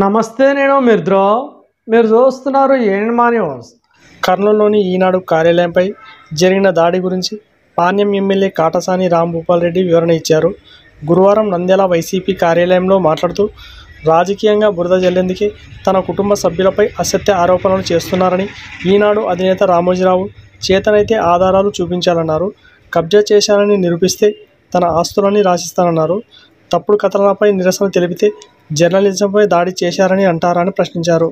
నమస్తే, నేను మిర్ద్రో. మీరు చూస్తున్నారు ఏఎన్మా న్యూస్. కర్నూలులోని ఈనాడు కార్యాలయంపై జరిగిన దాడి గురించి పాణ్యం ఎమ్మెల్యే కాటసాని రాంభూపాల్ రెడ్డి వివరణ ఇచ్చారు. గురువారం నంద్యాల వైసీపీ కార్యాలయంలో మాట్లాడుతూ, రాజకీయంగా బురద జల్లేందుకే తన కుటుంబ సభ్యులపై అసత్య ఆరోపణలు చేస్తున్నారని, ఈనాడు అధినేత రామోజీరావు చేతనైతే ఆధారాలు చూపించాలన్నారు. కబ్జా చేశారని నిరూపిస్తే తన ఆస్తులని రాసిస్తానన్నారు. తప్పుడు కథనాలపై నిరసన తెలిపితే జర్నలిజంపై దాడి చేశారని అంటారని ప్రశ్నించారు.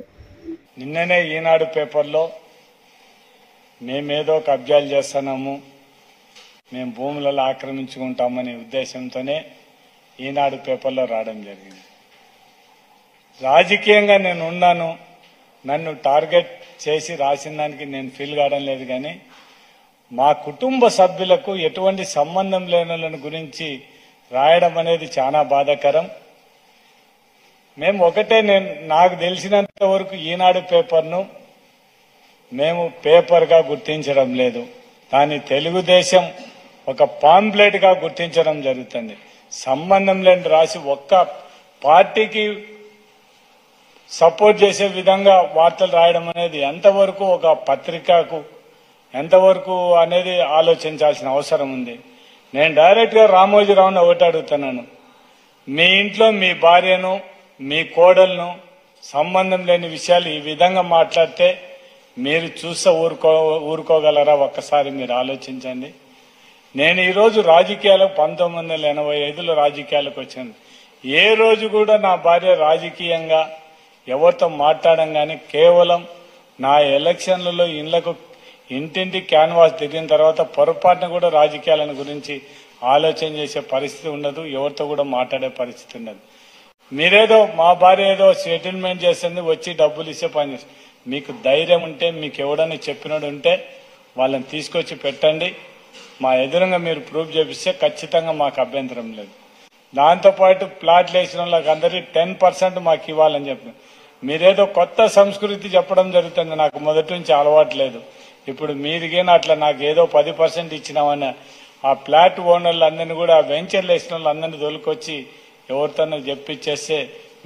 నిన్ననే ఈనాడు పేపర్లో మేమేదో కబ్జాలు చేస్తున్నాము, మేము భూములలో ఆక్రమించుకుంటామనే ఉద్దేశంతోనే ఈనాడు పేపర్లో రావడం జరిగింది. రాజకీయంగా నేను ఉన్నాను, నన్ను టార్గెట్ చేసి రాసిన దానికి నేను ఫీల్ కావడం లేదు. కానీ మా కుటుంబ సభ్యులకు ఎటువంటి సంబంధం లేని గురించి రాయడం అనేది చాలా బాధాకరం. మేము ఒకటే, నాకు తెలిసినంత వరకు ఈనాడు పేపర్ను మేము పేపర్గా గుర్తించడం లేదు, కానీ తెలుగుదేశం ఒక పాంప్లెట్గా గుర్తించడం జరుగుతుంది. సంబంధం లేని రాసి ఒక్క పార్టీకి సపోర్ట్ చేసే విధంగా వార్తలు రాయడం అనేది ఎంతవరకు ఒక పత్రికకు ఎంతవరకు అనేది ఆలోచించాల్సిన అవసరం ఉంది. నేను డైరెక్ట్గా రామోజీరావుని ఒకటి అడుగుతున్నాను, మీ ఇంట్లో మీ భార్యను మీ కోడలను సంబంధం లేని విషయాలు ఈ విధంగా మాట్లాడితే మీరు చూస్తే ఊరుకోగలరా? ఒక్కసారి మీరు ఆలోచించండి. నేను ఈరోజు రాజకీయాలకు 1985లో రాజకీయాలకు వచ్చాను. ఏ రోజు కూడా నా భార్య రాజకీయంగా ఎవరితో మాట్లాడడం కానీ, కేవలం నా ఎలక్షన్లలో ఇళ్లకు ఇంటింటి క్యాన్వాస్ తిరిగిన తర్వాత పొరపాటున కూడా రాజకీయాలను గురించి ఆలోచన చేసే పరిస్థితి ఉండదు, ఎవరితో కూడా మాట్లాడే పరిస్థితి ఉండదు. మీరేదో మా భార్య ఏదో సెటిల్మెంట్ చేస్తుంది, వచ్చి డబ్బులు ఇచ్చే పని చేస్తుంది. మీకు ధైర్యం ఉంటే, మీకు ఎవడని చెప్పినోడు ఉంటే వాళ్ళని తీసుకొచ్చి పెట్టండి. మా ఎదురుగా మీరు ప్రూఫ్ చేపిస్తే ఖచ్చితంగా మాకు అభ్యంతరం లేదు. దాంతోపాటు ప్లాట్లు వేసిన వాళ్ళకి అందరికీ 10% మాకు ఇవ్వాలని చెప్పి మీరేదో కొత్త సంస్కృతి చెప్పడం జరుగుతుంది. నాకు మొదటి నుంచి అలవాటు లేదు. ఇప్పుడు మీరిగేనా అట్లా నాకు ఏదో 10% ఇచ్చినామని ఆ ఫ్లాట్ ఓనర్లు అందరినీ కూడా, వెంచర్లు వేసిన వాళ్ళందరినీ దొరికొచ్చి ఎవరితోనో చెప్పించేస్తే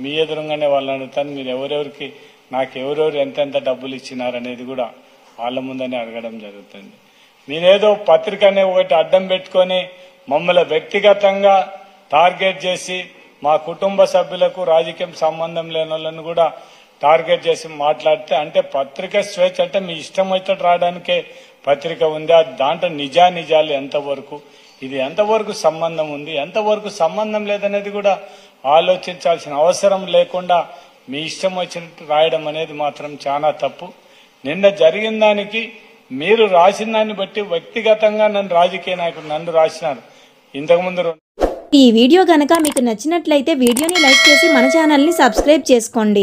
మీ ఎదురుగానే వాళ్ళని అడుగుతాను, మీరు ఎవరెవరికి నాకు ఎవరెవరు ఎంతెంత డబ్బులు ఇచ్చినారనేది కూడా వాళ్ళ ముందనే అడగడం జరుగుతుంది. మీరేదో పత్రికనే ఒకటి అడ్డం పెట్టుకొని మమ్మల్ని వ్యక్తిగతంగా టార్గెట్ చేసి, మా కుటుంబ సభ్యులకు రాజకీయం సంబంధం లేని వాళ్ళని కూడా టార్గెట్ చేసి మాట్లాడితే, అంటే పత్రిక స్వేచ్ఛ అంటే మీ ఇష్టం అయితే రావడానికే పత్రిక ఉంది. దాంట్లో నిజాలు ఎంతవరకు, ఇది ఎంతవరకు సంబంధం ఉంది, ఎంతవరకు సంబంధం లేదనేది కూడా ఆలోచించాల్సిన అవసరం లేకుండా మీ ఇష్టం వచ్చినట్టు రాయడం అనేది మాత్రం చాలా తప్పు. నిన్న జరిగిన దానికి మీరు రాసిన దాన్ని బట్టి వ్యక్తిగతంగా నన్ను రాజకీయ నాయకుడు నన్ను రాసినారు. ఇంతకుముందు ఈ వీడియో గనక మీకు నచ్చినట్లయితే వీడియోని లైక్ చేసి మన ఛానల్ని సబ్స్క్రైబ్ చేసుకోండి.